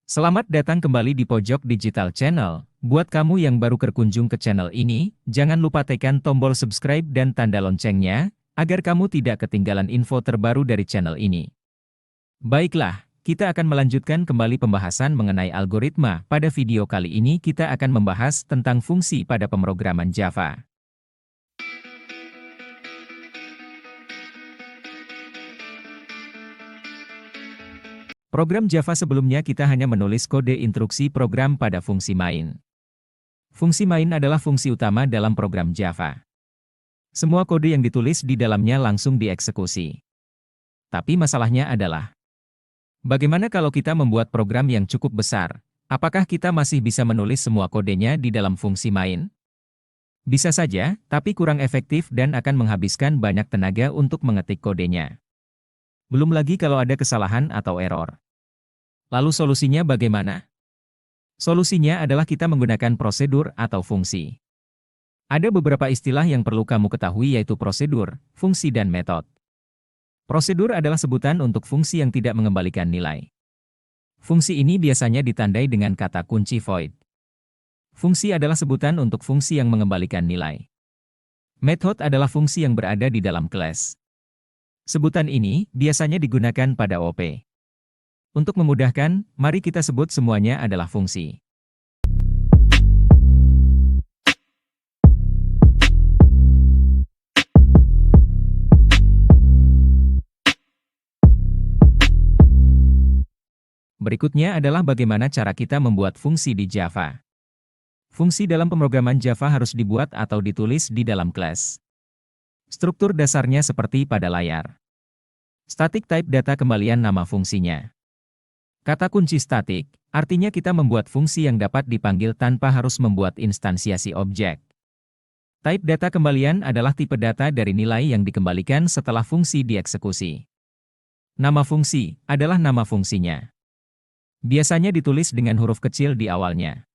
Selamat datang kembali di Pojok Digital Channel. Buat kamu yang baru berkunjung ke channel ini, jangan lupa tekan tombol subscribe dan tanda loncengnya, agar kamu tidak ketinggalan info terbaru dari channel ini. Baiklah, kita akan melanjutkan kembali pembahasan mengenai algoritma. Pada video kali ini kita akan membahas tentang fungsi pada pemrograman Java. Program Java sebelumnya kita hanya menulis kode instruksi program pada fungsi main. Fungsi main adalah fungsi utama dalam program Java. Semua kode yang ditulis di dalamnya langsung dieksekusi. Tapi masalahnya adalah, bagaimana kalau kita membuat program yang cukup besar? Apakah kita masih bisa menulis semua kodenya di dalam fungsi main? Bisa saja, tapi kurang efektif dan akan menghabiskan banyak tenaga untuk mengetik kodenya. Belum lagi kalau ada kesalahan atau error. Lalu solusinya bagaimana? Solusinya adalah kita menggunakan prosedur atau fungsi. Ada beberapa istilah yang perlu kamu ketahui yaitu prosedur, fungsi dan metode. Prosedur adalah sebutan untuk fungsi yang tidak mengembalikan nilai. Fungsi ini biasanya ditandai dengan kata kunci void. Fungsi adalah sebutan untuk fungsi yang mengembalikan nilai. Method adalah fungsi yang berada di dalam kelas. Sebutan ini biasanya digunakan pada OP. Untuk memudahkan, mari kita sebut semuanya adalah fungsi. Berikutnya adalah bagaimana cara kita membuat fungsi di Java. Fungsi dalam pemrograman Java harus dibuat atau ditulis di dalam kelas. Struktur dasarnya seperti pada layar. Static type data kembalian nama fungsinya. Kata kunci static, artinya kita membuat fungsi yang dapat dipanggil tanpa harus membuat instansiasi objek. Type data kembalian adalah tipe data dari nilai yang dikembalikan setelah fungsi dieksekusi. Nama fungsi adalah nama fungsinya. Biasanya ditulis dengan huruf kecil di awalnya.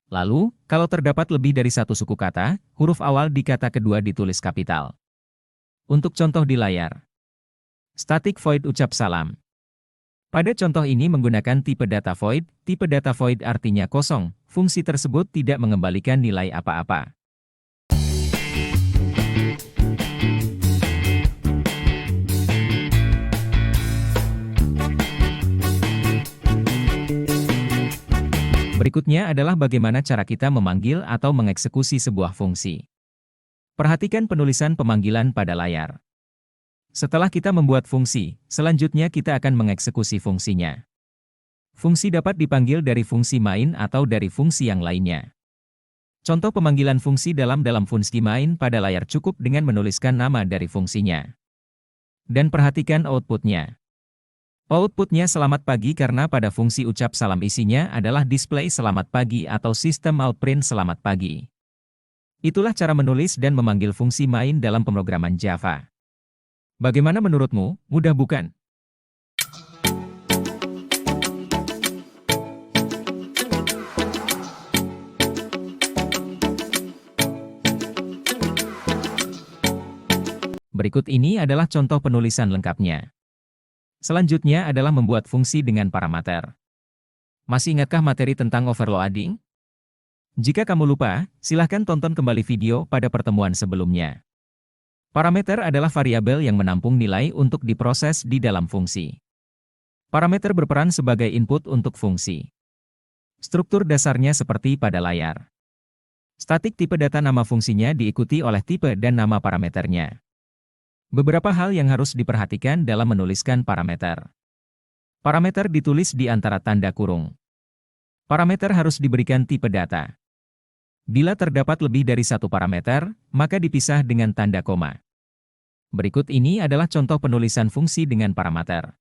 Lalu, kalau terdapat lebih dari satu suku kata, huruf awal di kata kedua ditulis kapital. Untuk contoh di layar. Static void ucap salam. Pada contoh ini menggunakan tipe data void artinya kosong, fungsi tersebut tidak mengembalikan nilai apa-apa. Berikutnya adalah bagaimana cara kita memanggil atau mengeksekusi sebuah fungsi. Perhatikan penulisan pemanggilan pada layar. Setelah kita membuat fungsi, selanjutnya kita akan mengeksekusi fungsinya. Fungsi dapat dipanggil dari fungsi main atau dari fungsi yang lainnya. Contoh pemanggilan fungsi dalam fungsi main pada layar cukup dengan menuliskan nama dari fungsinya. Dan perhatikan outputnya. Outputnya selamat pagi karena pada fungsi ucap salam isinya adalah display selamat pagi atau sistem out print selamat pagi. Itulah cara menulis dan memanggil fungsi main dalam pemrograman Java. Bagaimana menurutmu, mudah bukan? Berikut ini adalah contoh penulisan lengkapnya. Selanjutnya adalah membuat fungsi dengan parameter. Masih ingatkah materi tentang overloading? Jika kamu lupa, silahkan tonton kembali video pada pertemuan sebelumnya. Parameter adalah variabel yang menampung nilai untuk diproses di dalam fungsi. Parameter berperan sebagai input untuk fungsi. Struktur dasarnya seperti pada layar. Static tipe data nama fungsinya diikuti oleh tipe dan nama parameternya. Beberapa hal yang harus diperhatikan dalam menuliskan parameter. Parameter ditulis di antara tanda kurung. Parameter harus diberikan tipe data. Bila terdapat lebih dari satu parameter, maka dipisah dengan tanda koma. Berikut ini adalah contoh penulisan fungsi dengan parameter.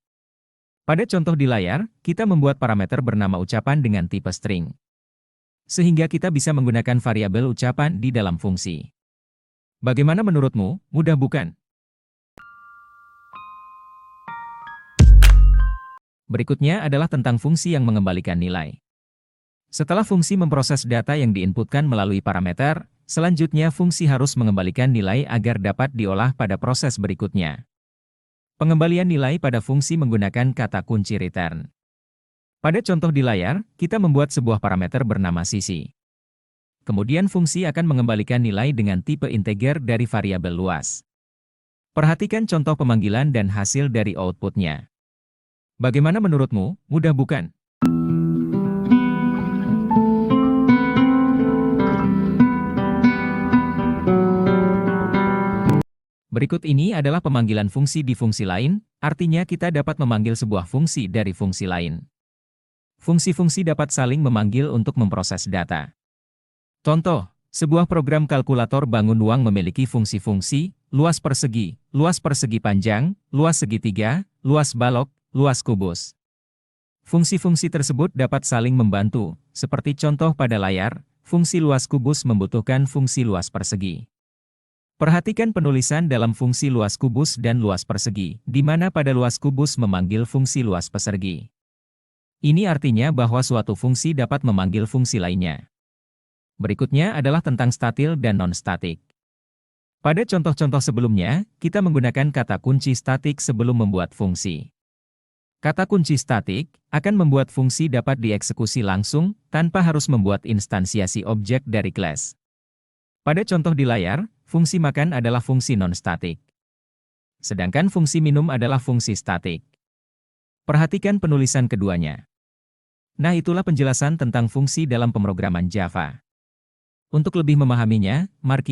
Pada contoh di layar, kita membuat parameter bernama ucapan dengan tipe string. Sehingga kita bisa menggunakan variabel ucapan di dalam fungsi. Bagaimana menurutmu, mudah bukan? Berikutnya adalah tentang fungsi yang mengembalikan nilai. Setelah fungsi memproses data yang diinputkan melalui parameter, selanjutnya fungsi harus mengembalikan nilai agar dapat diolah pada proses berikutnya. Pengembalian nilai pada fungsi menggunakan kata kunci return. Pada contoh di layar, kita membuat sebuah parameter bernama sisi. Kemudian fungsi akan mengembalikan nilai dengan tipe integer dari variabel luas. Perhatikan contoh pemanggilan dan hasil dari outputnya. Bagaimana menurutmu, mudah bukan? Berikut ini adalah pemanggilan fungsi di fungsi lain, artinya kita dapat memanggil sebuah fungsi dari fungsi lain. Fungsi-fungsi dapat saling memanggil untuk memproses data. Contoh, sebuah program kalkulator bangun uang memiliki fungsi-fungsi, luas persegi panjang, luas segitiga, luas balok, luas kubus. Fungsi-fungsi tersebut dapat saling membantu, seperti contoh pada layar, fungsi luas kubus membutuhkan fungsi luas persegi. Perhatikan penulisan dalam fungsi luas kubus dan luas persegi, di mana pada luas kubus memanggil fungsi luas persegi. Ini artinya bahwa suatu fungsi dapat memanggil fungsi lainnya. Berikutnya adalah tentang statil dan non-statik. Pada contoh-contoh sebelumnya, kita menggunakan kata kunci statik sebelum membuat fungsi. Kata kunci statik akan membuat fungsi dapat dieksekusi langsung tanpa harus membuat instansiasi objek dari kelas. Pada contoh di layar, fungsi makan adalah fungsi non-statik. Sedangkan fungsi minum adalah fungsi statik. Perhatikan penulisan keduanya. Nah, itulah penjelasan tentang fungsi dalam pemrograman Java. Untuk lebih memahaminya, mari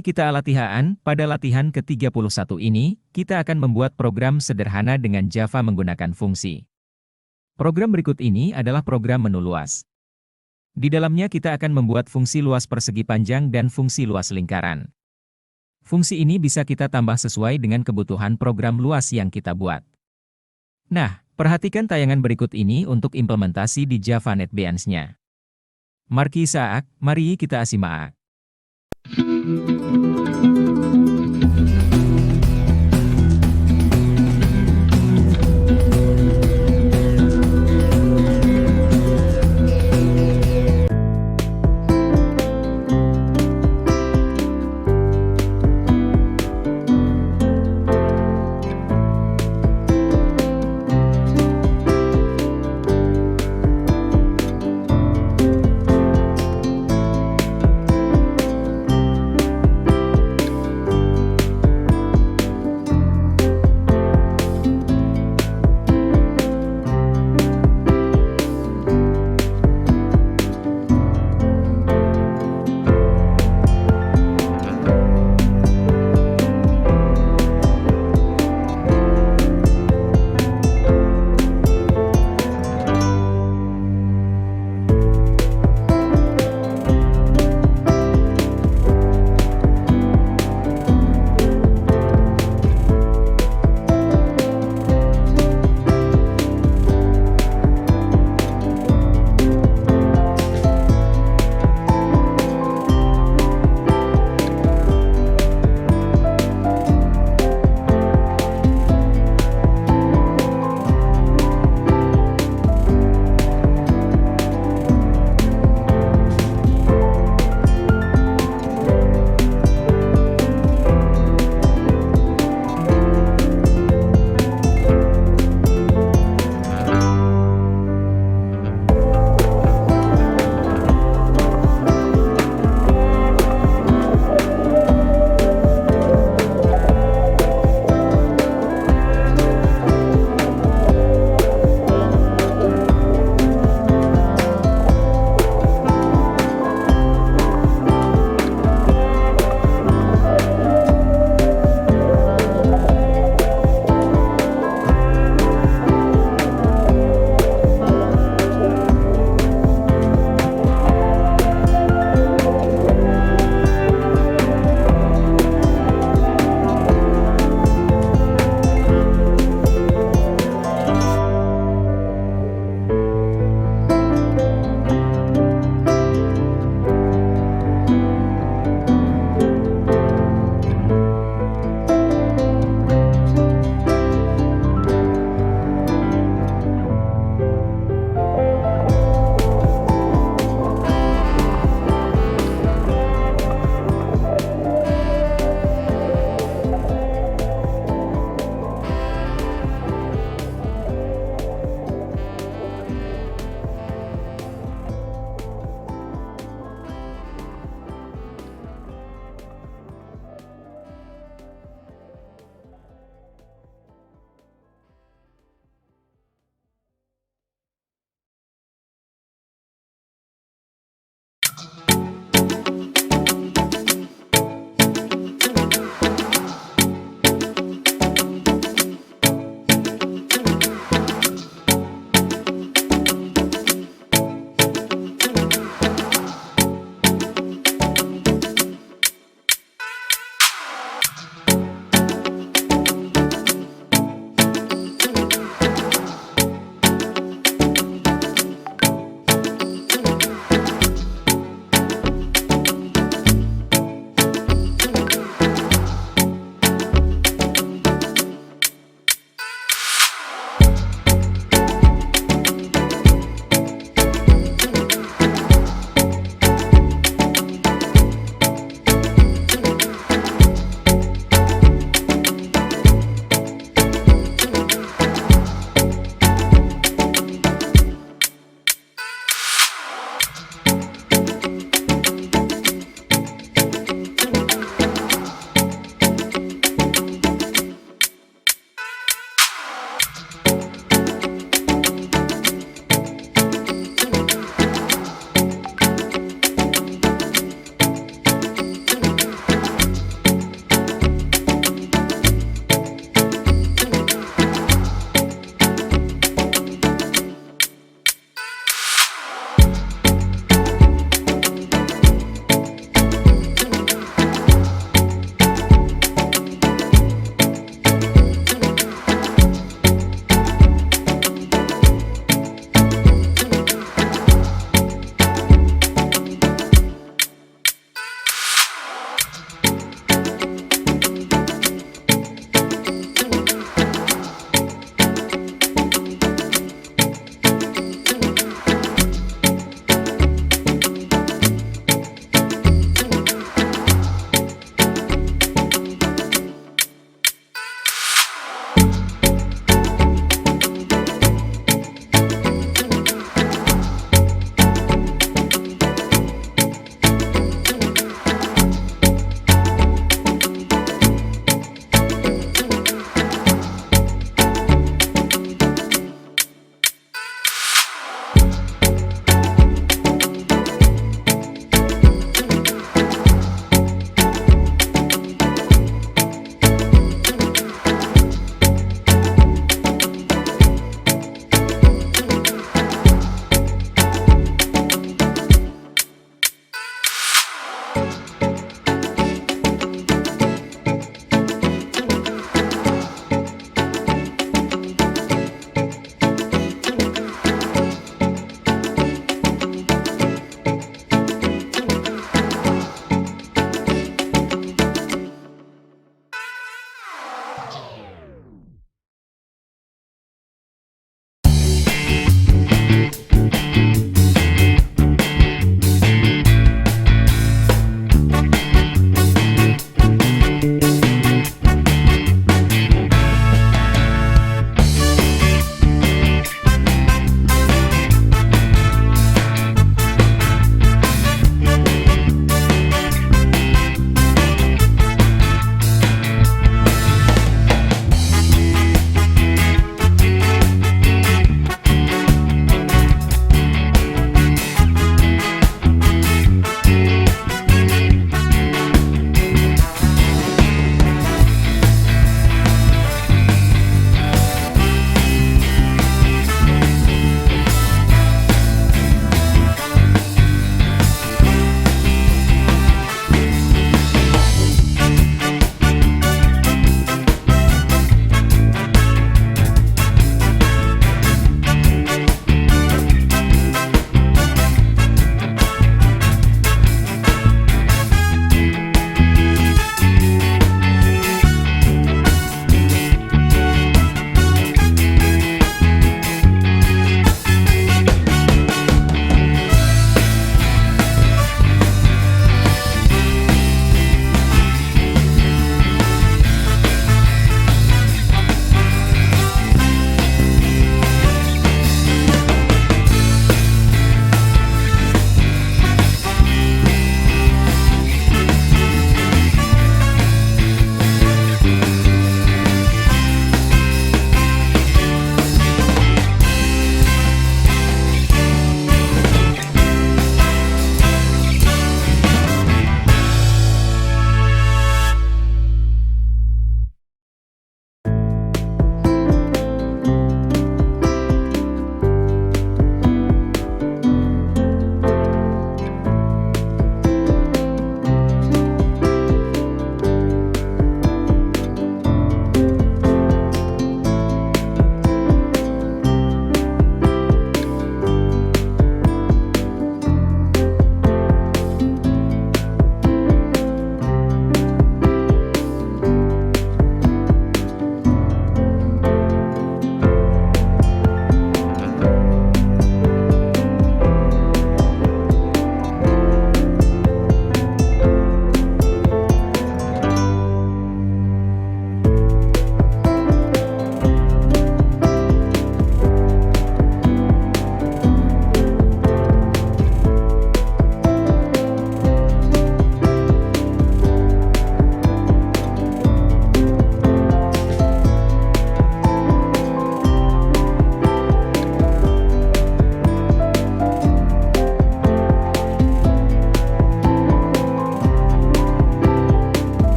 kita latihan. Pada latihan ke-31 ini, kita akan membuat program sederhana dengan Java menggunakan fungsi. Program berikut ini adalah program menu luas. Di dalamnya kita akan membuat fungsi luas persegi panjang dan fungsi luas lingkaran. Fungsi ini bisa kita tambah sesuai dengan kebutuhan program luas yang kita buat. Nah, perhatikan tayangan berikut ini untuk implementasi di Java NetBeans-nya. Mari kita simak.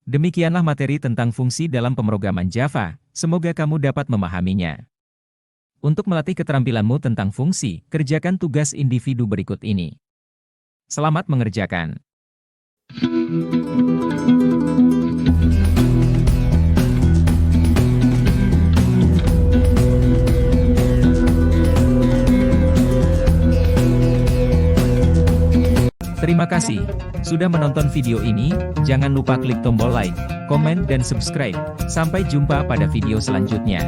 Demikianlah materi tentang fungsi dalam pemrograman Java, semoga kamu dapat memahaminya. Untuk melatih keterampilanmu tentang fungsi, kerjakan tugas individu berikut ini. Selamat mengerjakan. Terima kasih sudah menonton video ini. Jangan lupa klik tombol like, komen, dan subscribe. Sampai jumpa pada video selanjutnya.